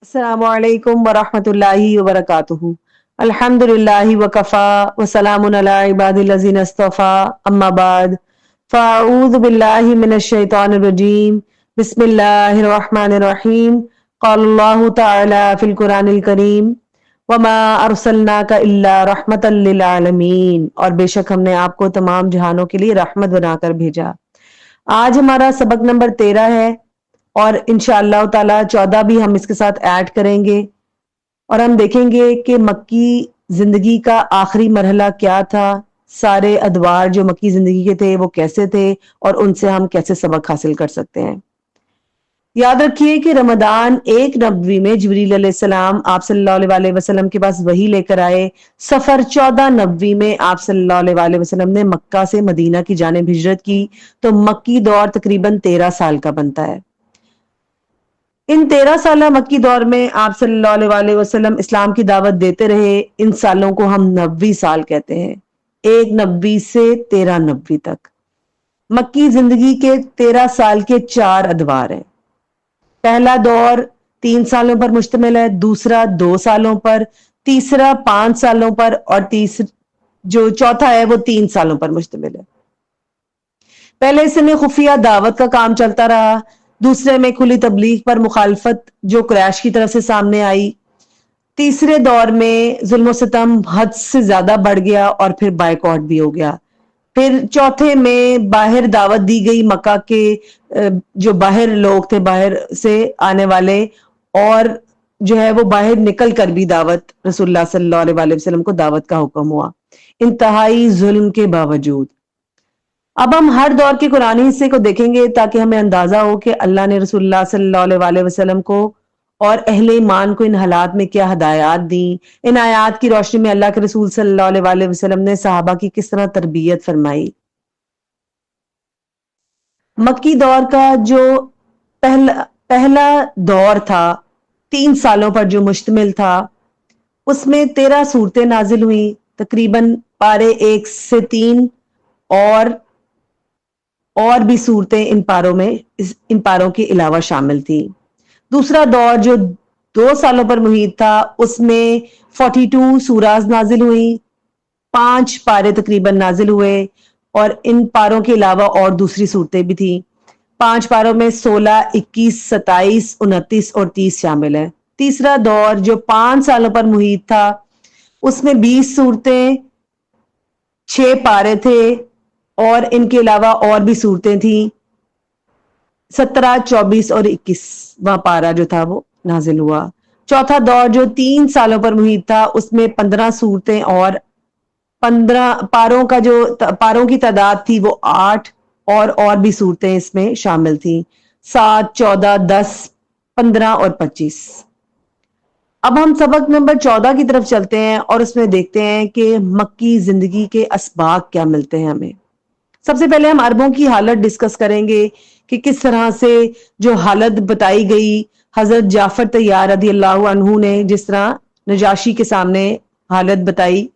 السلام علیکم ورحمۃ اللہ وبرکاتہ۔ الحمد للہ وکفا وسلام علی عباد الذین اصطفیٰ اما بعد فاعوذ باللہ من الشیطان الرجیم بسم اللہ الرحمن الرحیم قال اللہ تعالی فی القرآن الکریم وما ارسلناک الا رحمتا للعالمین، اور بے شک ہم نے آپ کو تمام جہانوں کے لیے رحمت بنا کر بھیجا۔ آج ہمارا سبق نمبر 13 ہے اور انشاءاللہ تعالی 14 بھی ہم اس کے ساتھ ایڈ کریں گے، اور ہم دیکھیں گے کہ مکی زندگی کا آخری مرحلہ کیا تھا، سارے ادوار جو مکی زندگی کے تھے وہ کیسے تھے اور ان سے ہم کیسے سبق حاصل کر سکتے ہیں۔ یاد رکھیے کہ رمضان 1 نبوی میں جبریل علیہ السلام آپ صلی اللہ علیہ وسلم کے پاس وحی لے کر آئے۔ سفر 14 نبوی میں آپ صلی اللہ علیہ وسلم نے مکہ سے مدینہ کی جانب ہجرت کی، تو مکی دور تقریباً 13 سال کا بنتا ہے۔ ان 13 سالہ مکی دور میں آپ صلی اللہ علیہ وسلم اسلام کی دعوت دیتے رہے۔ ان سالوں کو ہم نبوی سال کہتے ہیں، 1 نبوی سے 13 نبوی تک۔ مکی زندگی کے 13 سال کے 4 ادوار ہیں۔ پہلا دور 3 سالوں پر مشتمل ہے، دوسرا 2 سالوں پر، تیسرا 5 سالوں پر، اور جو چوتھا ہے وہ 3 سالوں پر مشتمل ہے۔ پہلے حصے میں خفیہ دعوت کا کام چلتا رہا، دوسرے میں کھلی تبلیغ پر مخالفت جو قریش کی طرف سے سامنے آئی، تیسرے دور میں ظلم و ستم حد سے زیادہ بڑھ گیا اور پھر بائیکاٹ بھی ہو گیا، پھر چوتھے میں باہر دعوت دی گئی، مکہ کے جو باہر لوگ تھے باہر سے آنے والے، اور جو ہے وہ باہر نکل کر بھی دعوت رسول اللہ صلی اللہ علیہ وسلم کو دعوت کا حکم ہوا، انتہائی ظلم کے باوجود۔ اب ہم ہر دور کے قرآنی حصے کو دیکھیں گے تاکہ ہمیں اندازہ ہو کہ اللہ نے رسول اللہ صلی اللہ علیہ وسلم کو اور اہل ایمان کو ان حالات میں کیا ہدایات دیں۔ ان آیات کی روشنی میں اللہ کے رسول صلی اللہ علیہ وسلم نے صحابہ کی کس طرح تربیت فرمائی۔ مکی دور کا جو پہلا دور تھا 3 سالوں پر جو مشتمل تھا، اس میں 13 صورتیں نازل ہوئیں، تقریباً پارے 1 سے 3 اور بھی صورتیں ان پاروں کے علاوہ شامل تھی۔ دوسرا دور جو 2 سالوں پر محیط تھا، اس میں 42 سوراز نازل ہوئیں، 5 پارے تقریباً نازل ہوئے، اور ان پاروں کے علاوہ اور دوسری صورتیں بھی تھیں۔ 5 پاروں میں 16، 21، 27، 29 اور 30 شامل ہیں۔ تیسرا دور جو 5 سالوں پر محیط تھا، اس میں 20 صورتیں، 6 پارے تھے، اور ان کے علاوہ اور بھی صورتیں تھیں، 17، 24 اور 21واں پارا جو تھا وہ نازل ہوا۔ چوتھا دور جو 3 سالوں پر محیط تھا، اس میں 15 صورتیں اور 15 پاروں کی تعداد تھی وہ 8، اور بھی صورتیں اس میں شامل تھیں، 7، 14، 10، 15 اور 25۔ اب ہم سبق نمبر 14 کی طرف چلتے ہیں اور اس میں دیکھتے ہیں کہ مکی زندگی کے اسباق کیا ملتے ہیں ہمیں۔ سب سے پہلے ہم عربوں کی حالت ڈسکس کریں گے کہ کس طرح سے جو حالت بتائی گئی حضرت جعفر طیار رضی اللہ عنہ نے جس طرح نجاشی کے سامنے حالت بتائی۔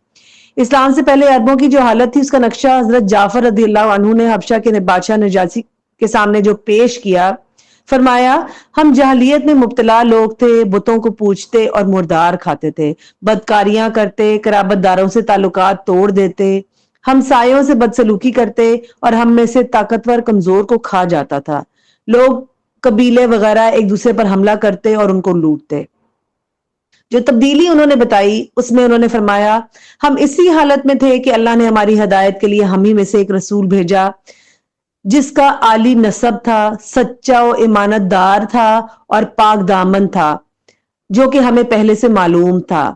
اسلام سے پہلے عربوں کی جو حالت تھی اس کا نقشہ حضرت جعفر رضی اللہ عنہ نے حبشہ کے بادشاہ نجاشی کے سامنے جو پیش کیا، فرمایا ہم جاہلیت میں مبتلا لوگ تھے، بتوں کو پوجتے اور مردار کھاتے تھے، بدکاریاں کرتے، قرابت داروں سے تعلقات توڑ دیتے، ہمسایوں سے بدسلوکی کرتے، اور ہم میں سے طاقتور کمزور کو کھا جاتا تھا۔ لوگ قبیلے وغیرہ ایک دوسرے پر حملہ کرتے اور ان کو لوٹتے۔ جو تبدیلی انہوں نے بتائی اس میں انہوں نے فرمایا ہم اسی حالت میں تھے کہ اللہ نے ہماری ہدایت کے لیے ہم ہی میں سے ایک رسول بھیجا جس کا عالی نسب تھا، سچا و امانت دار تھا اور پاک دامن تھا، جو کہ ہمیں پہلے سے معلوم تھا۔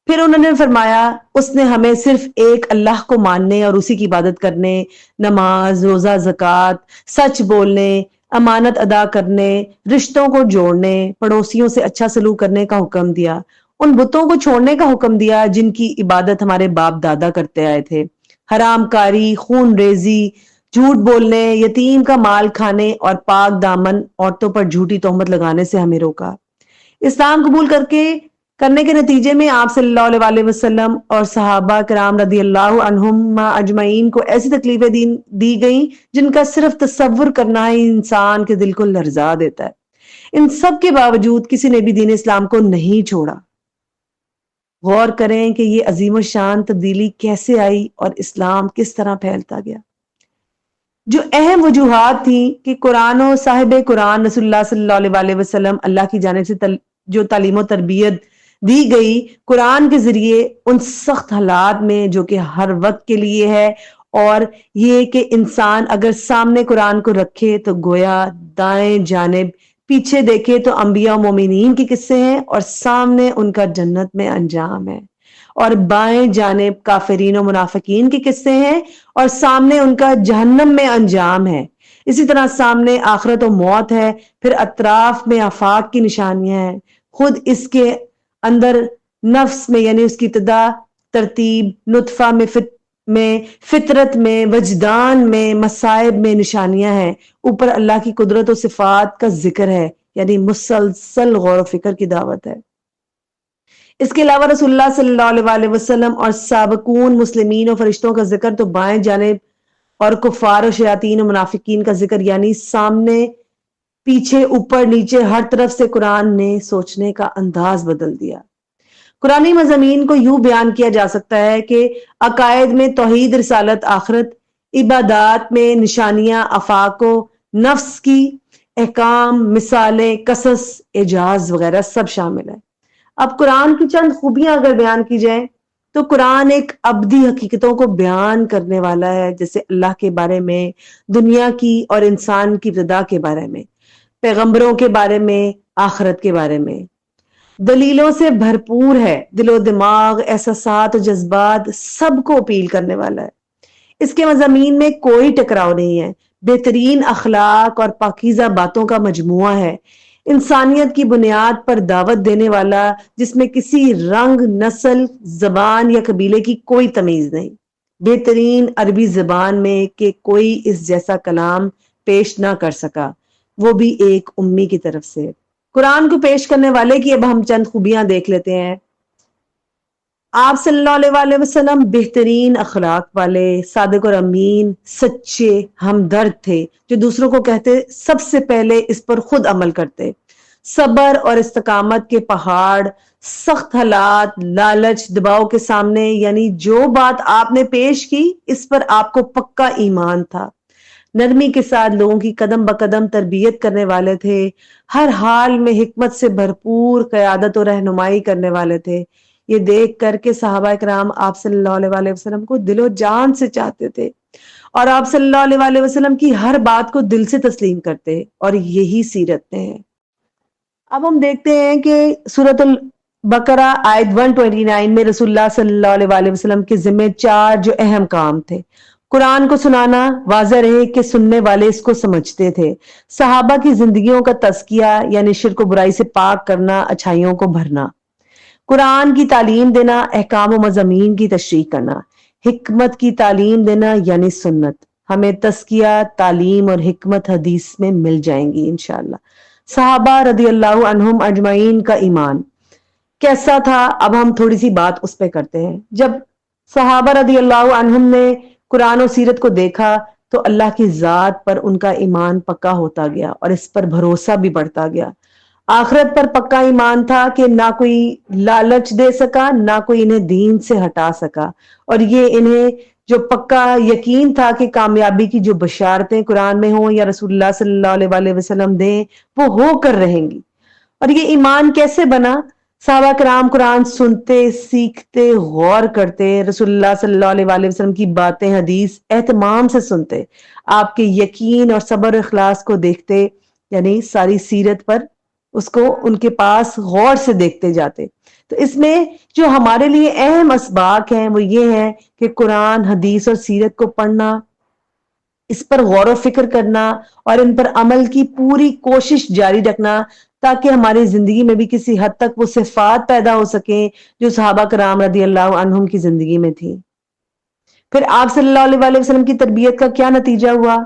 پھر انہوں نے فرمایا اس نے ہمیں صرف ایک اللہ کو ماننے اور اسی کی عبادت کرنے، نماز، روزہ، زکوٰۃ، سچ بولنے، امانت ادا کرنے، رشتوں کو جوڑنے، پڑوسیوں سے اچھا سلوک کرنے کا حکم دیا، ان بتوں کو چھوڑنے کا حکم دیا جن کی عبادت ہمارے باپ دادا کرتے آئے تھے، حرام کاری، خون ریزی، جھوٹ بولنے، یتیم کا مال کھانے اور پاک دامن عورتوں پر جھوٹی تہمت لگانے سے ہمیں روکا۔ اسلام قبول کرنے کے نتیجے میں آپ صلی اللہ علیہ وسلم اور صحابہ کرام رضی اللہ عنہم اجمعین کو ایسی تکلیفیں دی گئیں جن کا صرف تصور کرنا ہی انسان کے دل کو لرزا دیتا ہے۔ ان سب کے باوجود کسی نے بھی دین اسلام کو نہیں چھوڑا۔ غور کریں کہ یہ عظیم الشان تبدیلی کیسے آئی اور اسلام کس طرح پھیلتا گیا۔ جو اہم وجوہات تھیں کہ قرآن و صاحب قرآن رسول اللہ صلی اللہ علیہ وسلم اللہ کی جانب سے جو تعلیم و تربیت دی گئی قرآن کے ذریعے ان سخت حالات میں جو کہ ہر وقت کے لیے ہے، اور یہ کہ انسان اگر سامنے قرآن کو رکھے تو گویا دائیں جانب پیچھے دیکھے تو انبیاء و مومنین کے قصے ہیں اور سامنے ان کا جنت میں انجام ہے، اور بائیں جانب کافرین و منافقین کے قصے ہیں اور سامنے ان کا جہنم میں انجام ہے۔ اسی طرح سامنے آخرت و موت ہے، پھر اطراف میں آفاق کی نشانیاں ہیں، خود اس کے اندر نفس میں یعنی اس کی ابتدا ترتیب، نطفہ میں فطرت میں، وجدان میں، مصائب میں نشانیاں ہیں، اوپر اللہ کی قدرت و صفات کا ذکر ہے، یعنی مسلسل غور و فکر کی دعوت ہے۔ اس کے علاوہ رسول اللہ صلی اللہ علیہ وسلم اور سابقون مسلمین و فرشتوں کا ذکر تو بائیں جانب، اور کفار و شیاطین و منافقین کا ذکر، یعنی سامنے پیچھے اوپر نیچے ہر طرف سے قرآن نے سوچنے کا انداز بدل دیا۔ قرآنی مضامین کو یوں بیان کیا جا سکتا ہے کہ عقائد میں توحید، رسالت، آخرت، عبادات میں نشانیاں، آفاق و نفس کی احکام، مثالیں، قصص، اعجاز وغیرہ سب شامل ہے۔ اب قرآن کی چند خوبیاں اگر بیان کی جائیں تو قرآن ایک ابدی حقیقتوں کو بیان کرنے والا ہے، جیسے اللہ کے بارے میں، دنیا کی اور انسان کی ابتدا کے بارے میں، پیغمبروں کے بارے میں، آخرت کے بارے میں، دلیلوں سے بھرپور ہے، دل و دماغ، احساسات و جذبات سب کو اپیل کرنے والا ہے۔ اس کے مضامین میں کوئی ٹکراؤ نہیں ہے، بہترین اخلاق اور پاکیزہ باتوں کا مجموعہ ہے، انسانیت کی بنیاد پر دعوت دینے والا، جس میں کسی رنگ، نسل، زبان یا قبیلے کی کوئی تمیز نہیں، بہترین عربی زبان میں کہ کوئی اس جیسا کلام پیش نہ کر سکا، وہ بھی ایک امی کی طرف سے۔ قرآن کو پیش کرنے والے کی اب ہم چند خوبیاں دیکھ لیتے ہیں۔ آپ صلی اللہ علیہ وسلم بہترین اخلاق والے، صادق اور امین، سچے، ہمدرد تھے، جو دوسروں کو کہتے سب سے پہلے اس پر خود عمل کرتے، صبر اور استقامت کے پہاڑ، سخت حالات، لالچ، دباؤ کے سامنے، یعنی جو بات آپ نے پیش کی اس پر آپ کو پکا ایمان تھا، نرمی کے ساتھ لوگوں کی قدم بقدم تربیت کرنے والے تھے، ہر حال میں حکمت سے بھرپور قیادت و رہنمائی کرنے والے تھے۔ یہ دیکھ کر کے صحابہ کرام آپ صلی اللہ علیہ وسلم کو دل و جان سے چاہتے تھے، اور آپ صلی اللہ علیہ وسلم کی ہر بات کو دل سے تسلیم کرتے، اور یہی سیرت ہے۔ اب ہم دیکھتے ہیں کہ سورۃ البقرہ آیت 129 میں رسول اللہ صلی اللہ علیہ وسلم کے ذمہ 4 جو اہم کام تھے: قرآن کو سنانا، واضح رہے کہ سننے والے اس کو سمجھتے تھے، صحابہ کی زندگیوں کا تزکیہ یعنی شرک و برائی سے پاک کرنا، اچھائیوں کو بھرنا، قرآن کی تعلیم دینا، احکام و مضامین کی تشریح کرنا، حکمت کی تعلیم دینا یعنی سنت۔ ہمیں تزکیہ، تعلیم اور حکمت حدیث میں مل جائیں گی انشاءاللہ۔ صحابہ رضی اللہ عنہم اجمعین کا ایمان کیسا تھا؟ اب ہم تھوڑی سی بات اس پہ کرتے ہیں۔ جب صحابہ رضی اللہ عنہم نے قرآن و سیرت کو دیکھا تو اللہ کی ذات پر ان کا ایمان پکا ہوتا گیا اور اس پر بھروسہ بھی بڑھتا گیا۔ آخرت پر پکا ایمان تھا کہ نہ کوئی لالچ دے سکا، نہ کوئی انہیں دین سے ہٹا سکا، اور یہ انہیں جو پکا یقین تھا کہ کامیابی کی جو بشارتیں قرآن میں ہوں یا رسول اللہ صلی اللہ علیہ وسلم دیں وہ ہو کر رہیں گی۔ اور یہ ایمان کیسے بنا؟ صحابہ کرام قرآن سنتے، سیکھتے، غور کرتے، رسول اللہ صلی اللہ علیہ وسلم کی باتیں، حدیث اہتمام سے سنتے، آپ کے یقین اور صبر و اخلاص کو دیکھتے، یعنی ساری سیرت پر اس کو ان کے پاس غور سے دیکھتے جاتے۔ تو اس میں جو ہمارے لیے اہم اسباق ہیں وہ یہ ہیں کہ قرآن، حدیث اور سیرت کو پڑھنا، اس پر غور و فکر کرنا اور ان پر عمل کی پوری کوشش جاری رکھنا، تاکہ ہماری زندگی میں بھی کسی حد تک وہ صفات پیدا ہو سکیں جو صحابہ کرام رضی اللہ عنہم کی زندگی میں تھی۔ پھر آپ صلی اللہ علیہ وسلم کی تربیت کا کیا نتیجہ ہوا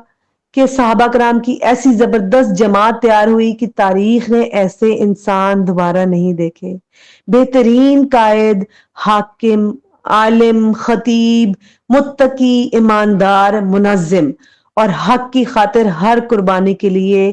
کہ صحابہ کرام کی ایسی زبردست جماعت تیار ہوئی کہ تاریخ نے ایسے انسان دوبارہ نہیں دیکھے۔ بہترین قائد، حاکم، عالم، خطیب، متقی، ایماندار، منظم، اور حق کی خاطر ہر قربانی کے لیے